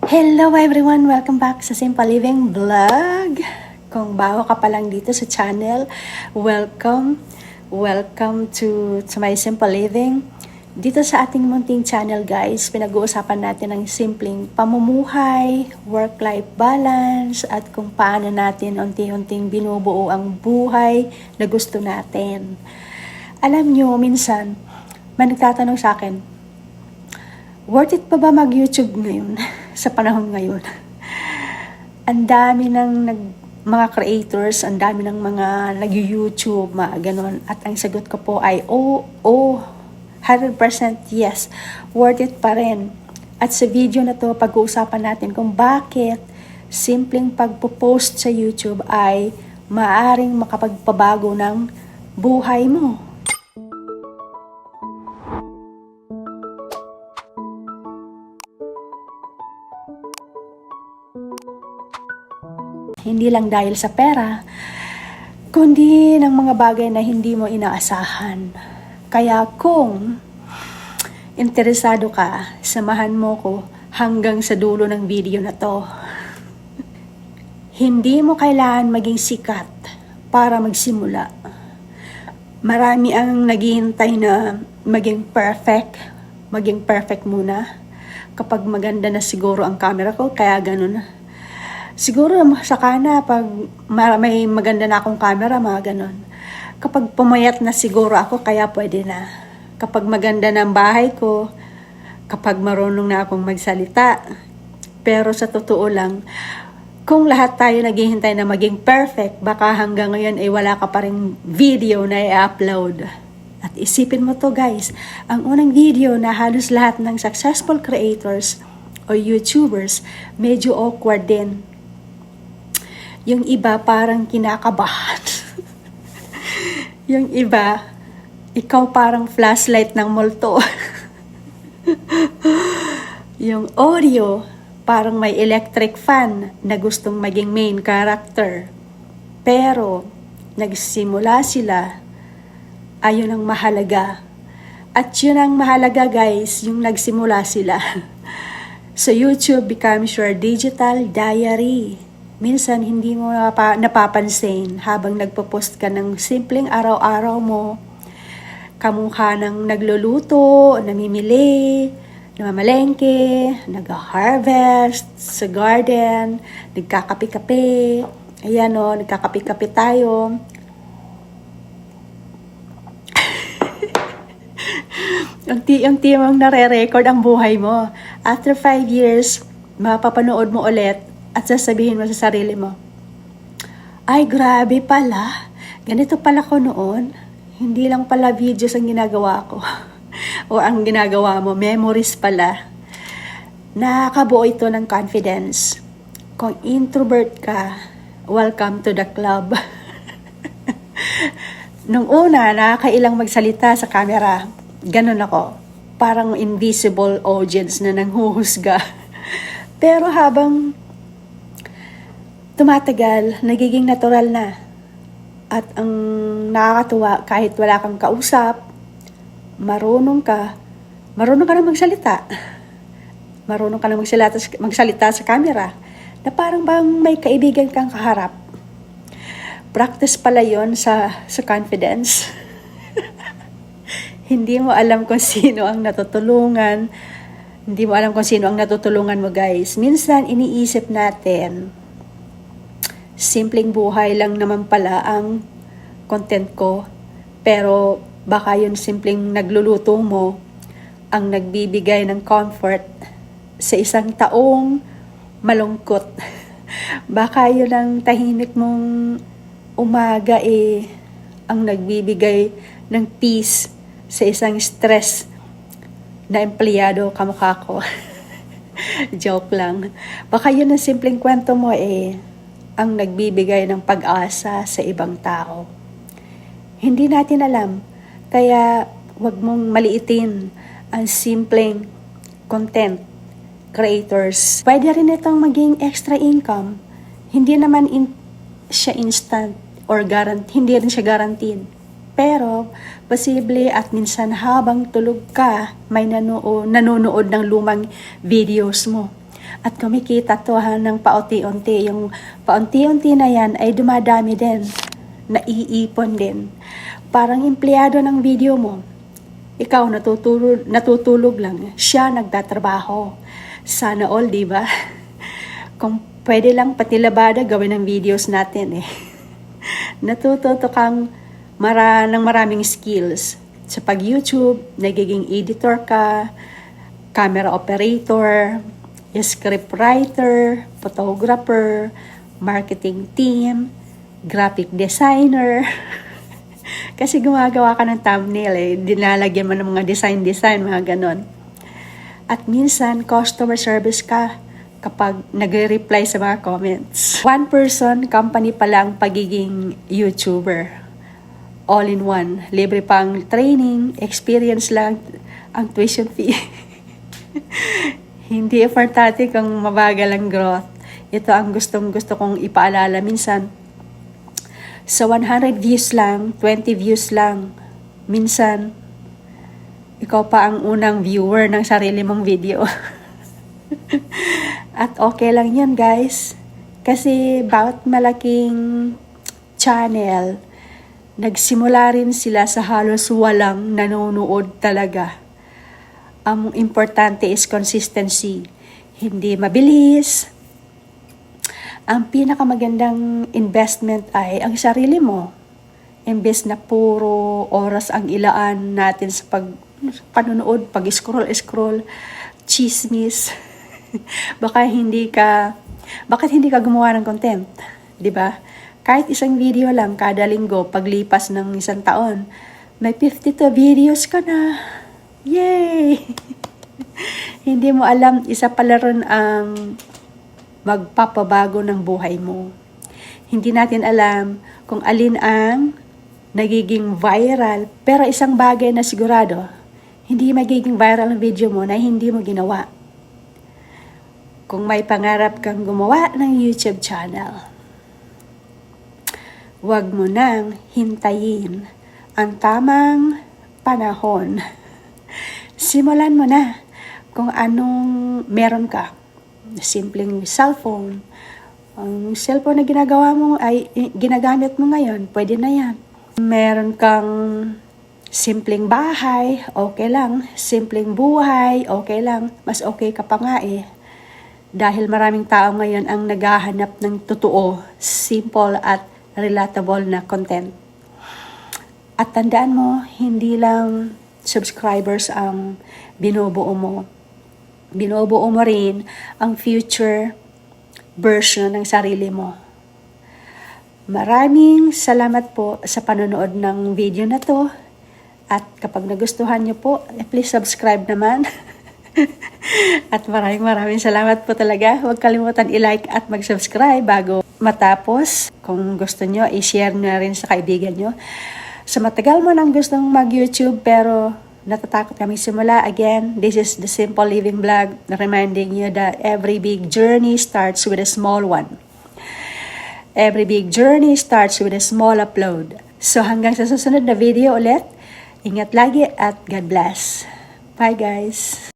Hello everyone! Welcome back sa Simple Living Vlog. Kung bago ka pa lang dito sa channel, welcome. Welcome to my Simple Living. Dito sa ating munting channel guys, pinag-uusapan natin ang simpleng pamumuhay, work-life balance, at kung paano natin unti-unting binubuo ang buhay na gusto natin. Alam nyo, minsan, may nagtatanong sa akin, worth it pa ba mag-YouTube ngayon? Sa panahon ngayon. Ang dami ng mga creators, ang dami ng mga nag-YouTube, mga ganon. At ang sagot ko po ay, 100% yes, worth it pa rin. At sa video na to, pag-uusapan natin kung bakit simpleng pagpo-post sa YouTube ay maaring makapagpabago ng buhay mo. Hindi lang dahil sa pera, kundi ng mga bagay na hindi mo inaasahan. Kaya kung interesado ka, samahan mo ko hanggang sa dulo ng video na to. Hindi mo kailangan maging sikat para magsimula. Marami ang naghihintay na maging perfect muna. Kapag maganda na siguro ang camera ko, kaya ganun. Siguro saka na pag may maganda na akong camera, mga ganon. Kapag pumayat na siguro ako, kaya pwede na. Kapag maganda na ang bahay ko, kapag marunong na akong magsalita. Pero sa totoo lang, kung lahat tayo naghihintay na maging perfect, baka hanggang ngayon ay wala ka pa ring video na i-upload. At isipin mo to guys, ang unang video na halos lahat ng successful creators o YouTubers, medyo awkward din. Yung iba parang kinakabahan. Yung iba, ikaw parang flashlight ng multo. Yung audio, parang may electric fan na gustong maging main character. Pero, nagsimula sila, ayun ang mahalaga. At yun ang mahalaga guys, yung nagsimula sila. So YouTube becomes your digital diary. Minsan hindi mo napapansin habang nagpo-post ka ng simpleng araw-araw mo, kamukha ng nagluluto, namimili, namamalengke, nag-harvest sa garden, nagkakape-kape. Ayan o, nagkakape-kape tayo. Yung timang nare-record ang buhay mo. After 5 years, mapapanood mo ulit at sasabihin mo sa sarili mo, ay grabe pala, ganito pala ko noon, hindi lang pala videos ang ginagawa ko. O ang ginagawa mo, memories pala. Nakakabuo ito ng confidence. Kung introvert ka, welcome to the club. Nung una, nakakailang magsalita sa camera. Ganun ako. Parang invisible audience na nanghuhusga. Pero habang tumatagal, nagiging natural na. At ang nakakatuwa, kahit wala kang kausap, marunong ka na magsalita. Marunong ka na magsalita sa camera. Na parang bang may kaibigan kang kaharap. Practice pala yon sa confidence. Hindi mo alam kung sino ang natutulungan. Hindi mo alam kung sino ang natutulungan mo guys. Minsan iniisip natin, simpleng buhay lang naman pala ang content ko. Pero baka yun simpleng nagluluto mo ang nagbibigay ng comfort sa isang taong malungkot. Baka yun ang tahimik mong umaga ang nagbibigay ng peace sa isang stress na empleyado kamukha ko. Joke lang. Baka yun ang simpleng kwento mo ang nagbibigay ng pag-asa sa ibang tao. Hindi natin alam, kaya wag mong maliitin ang simpleng content creators. Pwede rin itong maging extra income. Hindi naman siya instant or hindi rin siya guaranteed. Pero, posible at minsan habang tulog ka, may nanonood ng lumang videos mo. At kumikita to ng paunti-unti. Yung paunti-unti na yan ay dumadami din. Naiipon din. Parang empleyado ng video mo. Ikaw natutulog lang. Siya nagtatrabaho. Sana all, di ba? Kung pwede lang pati labada gawin ng videos natin eh. Natututo kang ng maraming skills. Sa pag-YouTube, nagiging editor ka, camera operator, script writer, photographer, marketing team, graphic designer. Kasi gumagawa ka ng thumbnail eh. Dinalagyan mo ng mga design, mga ganon. At minsan, customer service ka kapag nagre-reply sa mga comments. One person, company pala ang pagiging YouTuber. All in one. Libre pang training, experience lang ang tuition fee. Hindi importante kung mabagal ang growth. Ito ang gusto kong ipaalala minsan. Sa 100 views lang, 20 views lang, minsan, ikaw pa ang unang viewer ng sarili mong video. At okay lang yan guys. Kasi bawat malaking channel, nagsimula rin sila sa halos walang nanonood talaga. Ang importante is consistency. Hindi mabilis. Ang pinakamagandang investment ay ang sarili mo. Imbes na puro oras ang ilaan natin sa panonood, pag-scroll, chismis. Bakit hindi ka gumawa ng content? 'Di ba? Kahit isang video lang kada linggo, paglipas ng isang taon, may 52 videos ka na. Yay! Hindi mo alam, isa pala ron ang magpapabago ng buhay mo. Hindi natin alam kung alin ang nagiging viral, pero isang bagay na sigurado, hindi magiging viral ang video mo na hindi mo ginawa. Kung may pangarap kang gumawa ng YouTube channel, huwag mo nang hintayin ang tamang panahon. Simulan mo na kung anong meron ka. Simpleng cellphone. Ang cellphone na ginagamit mo ngayon, pwede na yan. Meron kang simpleng bahay, okay lang. Simpleng buhay, okay lang. Mas okay ka pa nga eh. Dahil maraming tao ngayon ang naghahanap ng totoo, simple at relatable na content. At tandaan mo, hindi lang subscribers ang binubuo mo. Binubuo mo rin ang future version ng sarili mo. Maraming salamat po sa panonood ng video na to. At kapag nagustuhan niyo po, please subscribe naman. At maraming salamat po talaga. Huwag kalimutan i-like at mag-subscribe bago matapos. Kung gusto nyo, i-share nyo na rin sa kaibigan nyo. Sa matagal mo nang gustong mag-YouTube pero natatakot kami simula, again, this is the Simple Living Vlog, reminding you that every big journey starts with a small one. Every big journey starts with a small upload. So hanggang sa susunod na video ulit, ingat lagi at God bless. Bye guys!